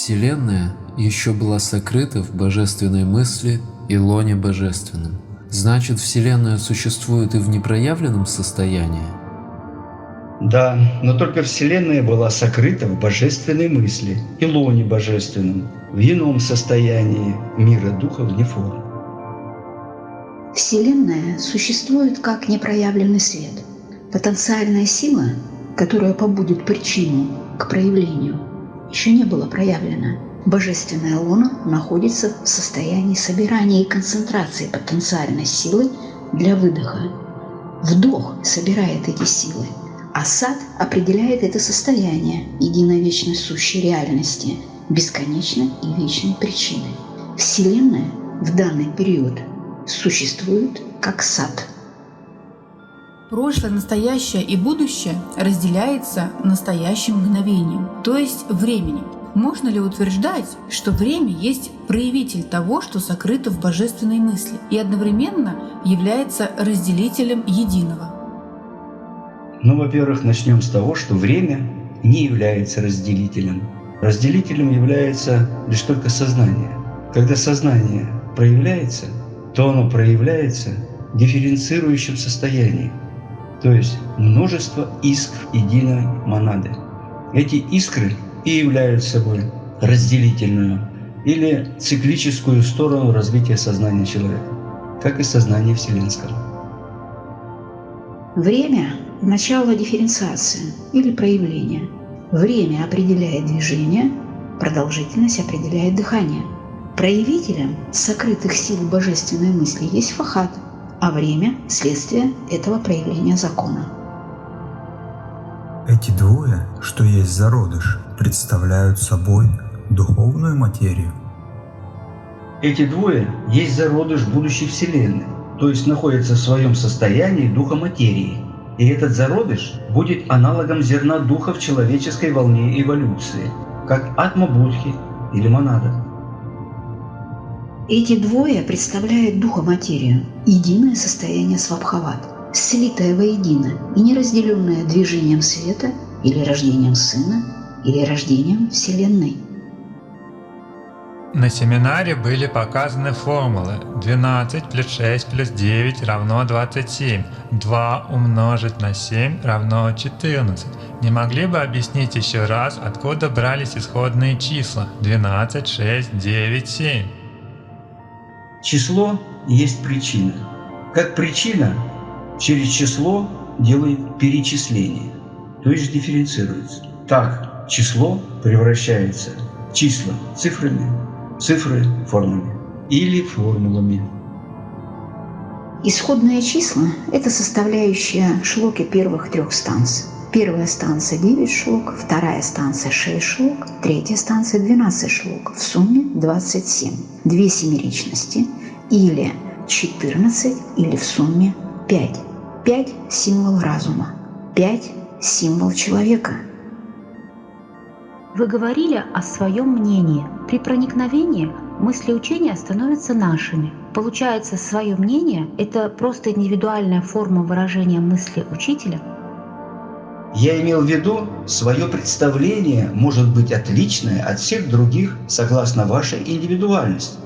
Вселенная еще была сокрыта в божественной мысли и лоне божественном. Значит, Вселенная существует и в непроявленном состоянии? Да, но только Вселенная была сокрыта в божественной мысли и лоне божественном, в ином состоянии мира духа вне форм. Вселенная существует как непроявленный свет. Потенциальная сила, которая побудит причину к проявлению, еще не была проявлена. Божественное лоно находится в состоянии собирания и концентрации потенциальной силы для выдоха. Вдох собирает эти силы, а сад определяет это состояние единой вечной сущей реальности, бесконечной и вечной причины. Вселенная в данный период существует как сад. Прошлое, настоящее и будущее разделяется настоящим мгновением, то есть временем. Можно ли утверждать, что время есть проявитель того, что сокрыто в божественной мысли, и одновременно является разделителем единого? Во-первых, начнем с того, что время не является разделителем. Разделителем является лишь только сознание. Когда сознание проявляется, то оно проявляется в дифференцирующем состоянии, то есть множество искр единой монады. Эти искры и являются собой разделительную или циклическую сторону развития сознания человека, как и сознания вселенского. Время – начало дифференциации или проявления. Время определяет движение, продолжительность определяет дыхание. Проявителем сокрытых сил божественной мысли есть фахат, а время – следствие этого проявления закона. Эти двое, что есть зародыш, представляют собой духовную материю. Эти двое есть зародыш будущей Вселенной, то есть находятся в своем состоянии духа материи. И этот зародыш будет аналогом зерна духа в человеческой волне эволюции, как атма-будхи или монада. Эти двое представляют духа-материю, единое состояние свабхават, слитое воедино и неразделенное движением света или рождением сына, или рождением Вселенной. На семинаре были показаны формулы 12 плюс 6 плюс 9 равно 27, 2 умножить на 7 равно 14. Не могли бы объяснить еще раз, откуда брались исходные числа 12, 6, 9, 7? Число есть причина. Как причина через число делает перечисление, то есть дифференцируется. Так число превращается в числа цифрами, цифры формами или формулами. Исходные числа – это составляющая шлоки первых трех станций. Первая станция 9 шлок, вторая станция 6 шлок, третья станция 12 шлок, в сумме 27. Две семеричности или 14, или в сумме 5. 5 – символ разума, 5 – символ человека. Вы говорили о своем мнении. При проникновении мысли учения становятся нашими. Получается, свое мнение – это просто индивидуальная форма выражения мысли учителя? Я имел в виду, свое представление может быть отличное от всех других согласно вашей индивидуальности.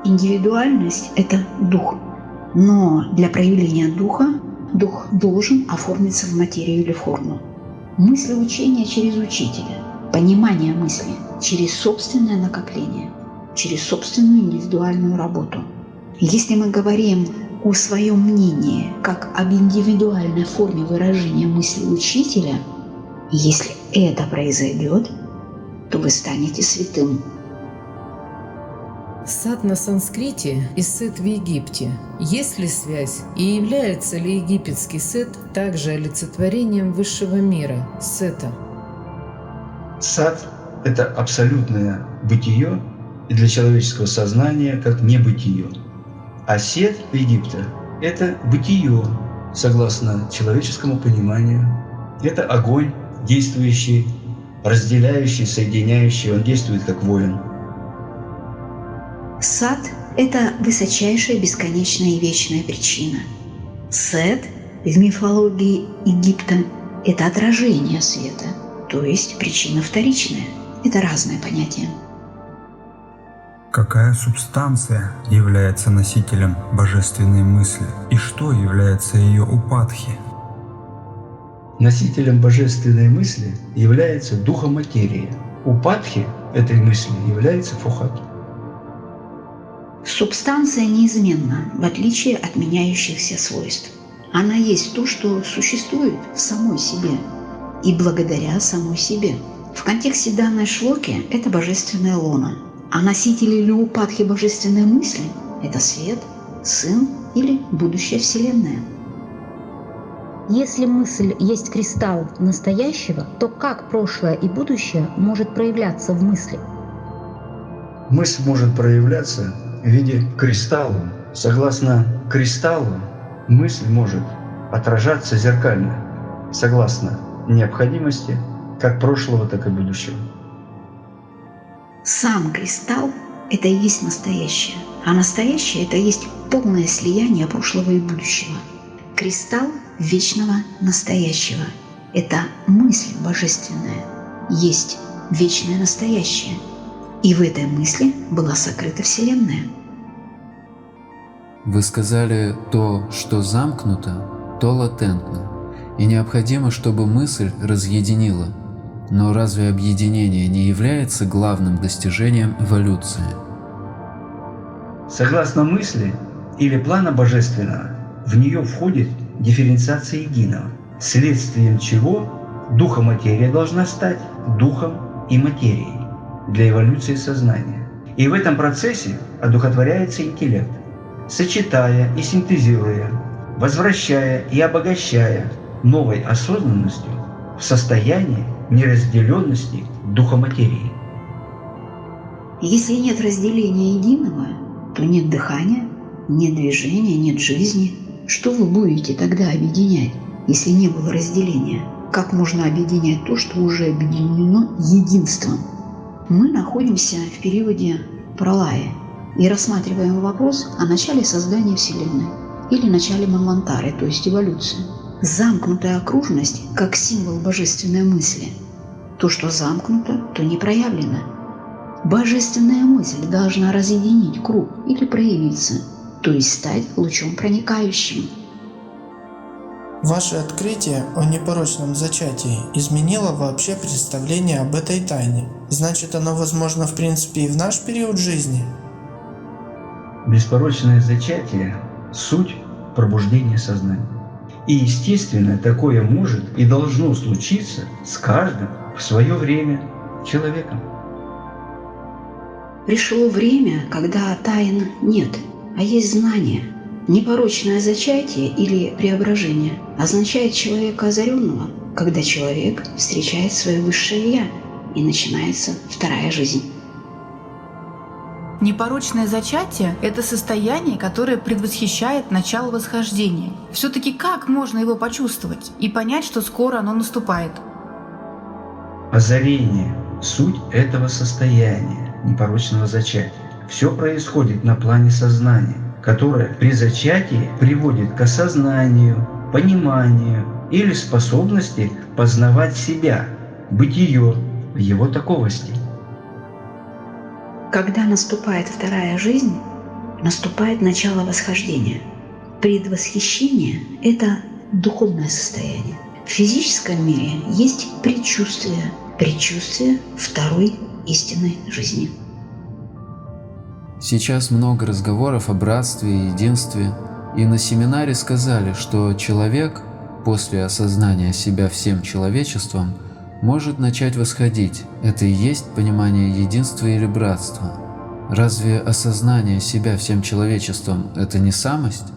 Индивидуальность – это дух. Но для проявления духа дух должен оформиться в материю или форму. Мысли учения через учителя, понимание мысли через собственное накопление, через собственную индивидуальную работу. Если мы говорим о своем мнении как об индивидуальной форме выражения мысли учителя, если это произойдет, то вы станете святым. Сад на санскрите и сет в Египте. Есть ли связь и является ли египетский сет также олицетворением высшего мира, сета? Сад – это абсолютное бытие и для человеческого сознания как небытие. А сет Египта – это бытие, согласно человеческому пониманию. Это огонь, действующий, разделяющий, соединяющий, он действует как воин. Сад – это высочайшая, бесконечная и вечная причина. Сет в мифологии Египта – это отражение света, то есть причина вторичная. Это разные понятия. Какая субстанция является носителем божественной мысли и что является ее упадхи? Носителем божественной мысли является духоматерия. Упадхи этой мысли является фухат. Субстанция неизменна, в отличие от меняющихся свойств. Она есть то, что существует в самой себе и благодаря самой себе. В контексте данной шлоки это божественная лона, а носители или упадхи божественной мысли – это свет, сын или будущая Вселенная. Если мысль есть кристалл настоящего, то как прошлое и будущее может проявляться в мысли? Мысль может проявляться в виде кристалла. Согласно кристаллу, мысль может отражаться зеркально, согласно необходимости как прошлого, так и будущего. Сам кристалл – это и есть настоящее, а настоящее – это и есть полное слияние прошлого и будущего. Кристалл вечного настоящего – это мысль божественная, есть вечное настоящее, и в этой мысли была сокрыта Вселенная. Вы сказали, то, что замкнуто, то латентно, и необходимо, чтобы мысль разъединила. Но разве объединение не является главным достижением эволюции? Согласно мысли или плана божественного, в нее входит дифференциация единого, следствием чего духоматерия должна стать духом и материей для эволюции сознания. И в этом процессе одухотворяется интеллект, сочетая и синтезируя, возвращая и обогащая новой осознанностью в состояние неразделенности духоматерии. Если нет разделения единого, то нет дыхания, нет движения, нет жизни. Что вы будете тогда объединять, если не было разделения? Как можно объединять то, что уже объединено единством? Мы находимся в периоде пралая и рассматриваем вопрос о начале создания Вселенной или начале Манвантары, то есть эволюции. Замкнутая окружность как символ божественной мысли. То, что замкнуто, то не проявлено. Божественная мысль должна разъединить круг или проявиться, то есть стать лучом проникающим. Ваше открытие о непорочном зачатии изменило вообще представление об этой тайне. Значит, оно возможно в принципе и в наш период жизни? Беспорочное зачатие – суть пробуждения сознания. И естественно, такое может и должно случиться с каждым в свое время человеком. Пришло время, когда тайн нет, а есть знание. Непорочное зачатие или преображение означает человека озаренного, когда человек встречает свое высшее «Я» и начинается вторая жизнь. Непорочное зачатие – это состояние, которое предвосхищает начало восхождения. Все-таки как можно его почувствовать и понять, что скоро оно наступает? Озарение – суть этого состояния непорочного зачатия. Все происходит на плане сознания, которое при зачатии приводит к осознанию, пониманию или способности познавать себя, бытие в его таковости. Когда наступает вторая жизнь, наступает начало восхождения. Предвосхищение – это духовное состояние. В физическом мире есть предчувствие второй истинной жизни. Сейчас много разговоров о братстве и единстве, и на семинаре сказали, что человек после осознания себя всем человечеством может начать восходить. Это и есть понимание единства или братства. Разве осознание себя всем человечеством – это не самость?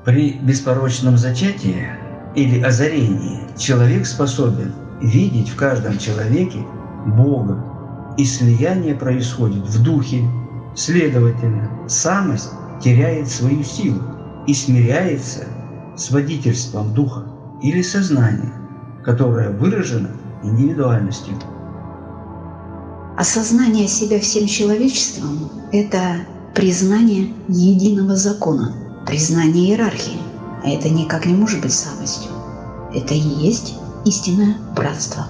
При беспорочном зачатии или озарении человек способен видеть в каждом человеке Бога, и слияние происходит в духе. Следовательно, самость теряет свою силу и смиряется с водительством духа или сознания, которое выражено индивидуальностью. Осознание себя всем человечеством – это признание единого закона, признание иерархии, а это никак не может быть самостью. Это и есть истинное братство.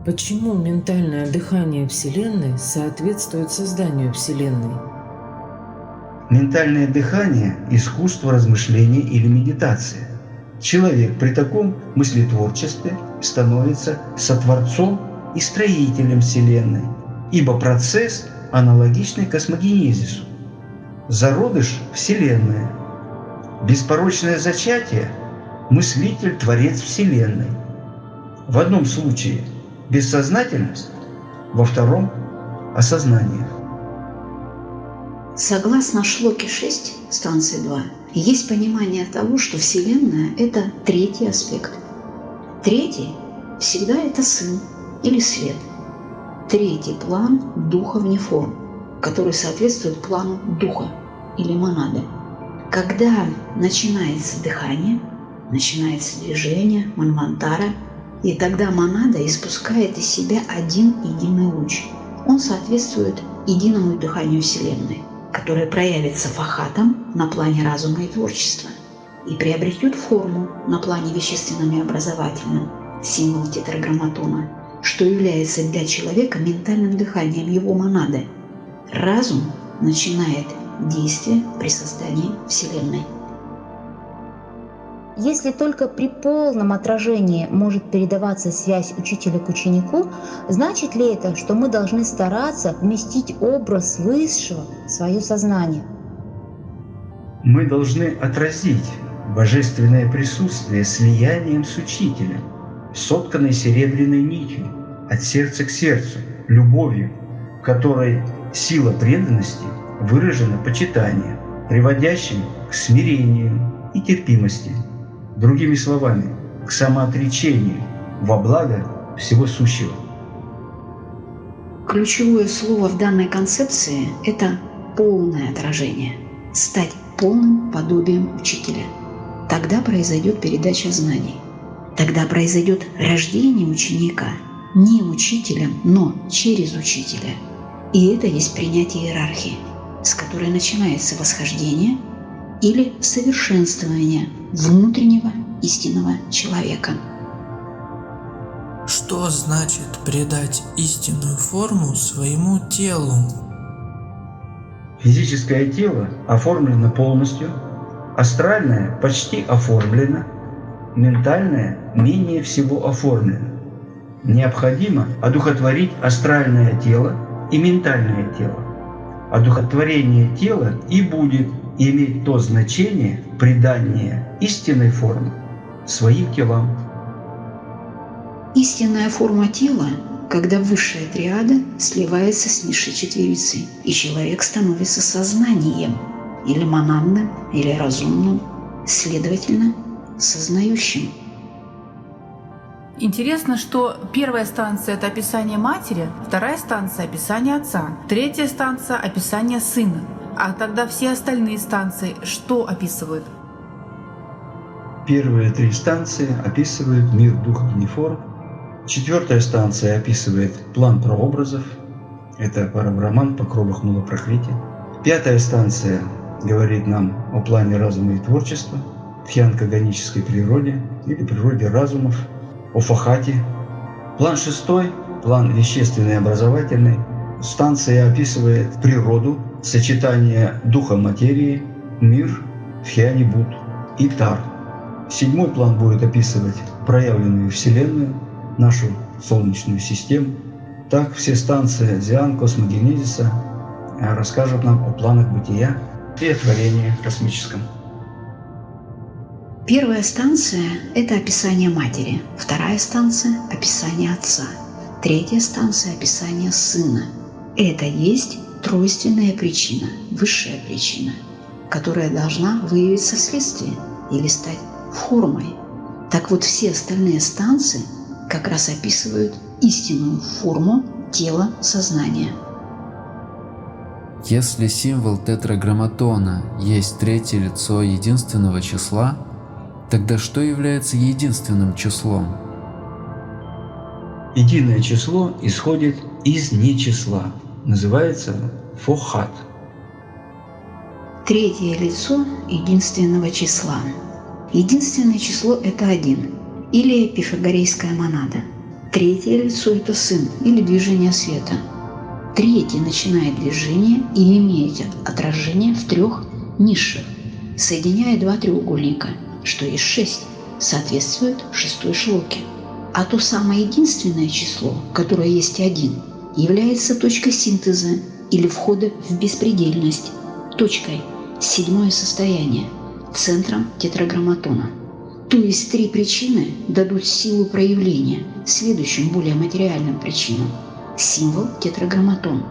Почему ментальное дыхание Вселенной соответствует созданию Вселенной? Ментальное дыхание – искусство размышления или медитации. Человек при таком мыслетворчестве становится сотворцом и строителем Вселенной, ибо процесс аналогичный космогенезису. Зародыш – Вселенная. Беспорочное зачатие – мыслитель, творец Вселенной. В одном случае – бессознательность, во втором – осознание. Согласно Шлоке 6, станции 2, есть понимание того, что Вселенная – это третий аспект. Третий всегда это сын или свет. Третий план духа вне форм, который соответствует плану духа или монады. Когда начинается дыхание, начинается движение манвантара, и тогда монада испускает из себя один единый луч. Он соответствует единому дыханию Вселенной, которое проявится фахатом на плане разума и творчества и приобретет форму на плане вещественном и образовательном, символ тетраграмматона, что является для человека ментальным дыханием его монады. Разум начинает действие при создании Вселенной. Если только при полном отражении может передаваться связь учителя к ученику, значит ли это, что мы должны стараться вместить образ Высшего в свое сознание? Мы должны отразить божественное присутствие слиянием с учителем, сотканной серебряной нитью от сердца к сердцу, любовью, в которой сила преданности выражена почитанием, приводящим к смирению и терпимости. Другими словами, к самоотречению во благо всего сущего. Ключевое слово в данной концепции – это полное отражение, стать полным подобием учителя. Тогда произойдет передача знаний. Тогда произойдет рождение ученика не учителем, но через учителя. И это есть принятие иерархии, с которой начинается восхождение или совершенствование внутреннего истинного человека. Что значит придать истинную форму своему телу? Физическое тело оформлено полностью, астральное почти оформлено, ментальное менее всего оформлено. Необходимо одухотворить астральное тело и ментальное тело. Одухотворение тела и будет иметь то значение придания истинной формы своим телам. Истинная форма тела, когда высшая триада сливается с низшей четверицей, и человек становится сознанием, или монадным, или разумным, следовательно, сознающим. Интересно, что первая станция – это описание матери, вторая станция – описание отца, третья станция – описание сына. А тогда все остальные станции что описывают? Первые три станции описывают мир духа вне форм. Четвертая станция описывает план прообразов. Это Парабраман, Покрова Мула Пракрити. Пятая станция говорит нам о плане разума и творчества, тхьянка-ганической природе или природе разумов, о фахате. План шестой, план вещественный и образовательный. Станция описывает природу, сочетание духа материи, мир, Тхьяни-Буд и Тар. Седьмой план будет описывать проявленную Вселенную, нашу Солнечную систему. Так все станции Дзян, космогенезиса расскажут нам о планах бытия и о творении космическом. Первая станция – это описание матери, вторая станция – описание отца, третья станция – описание сына. Это есть тройственная причина, высшая причина, которая должна выявиться в следствии или стать формой. Так вот, все остальные станции как раз описывают истинную форму тела сознания. Если символ тетраграмматона есть третье лицо единственного числа, тогда что является единственным числом? Единое число исходит из нечисла. Называется фохат. Третье лицо единственного числа. Единственное число – это 1, или пифагорейская монада. Третье лицо – это сын или движение света. Третий начинает движение и имеет отражение в 3 нишах, соединяя 2 треугольника, что есть 6, соответствует 6-й шлоке. А то самое единственное число, которое есть 1, является точкой синтеза или входа в беспредельность, точкой 7-е состояние, центром тетраграмматона. То есть 3 причины дадут силу проявления следующим более материальным причинам. Символ тетраграмматон.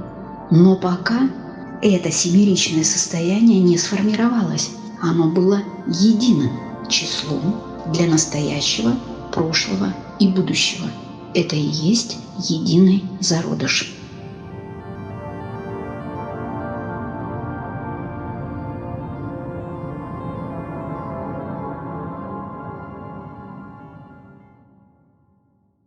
Но пока это семеричное состояние не сформировалось, оно было единым числом для настоящего, прошлого и будущего. Это и есть единый зародыш.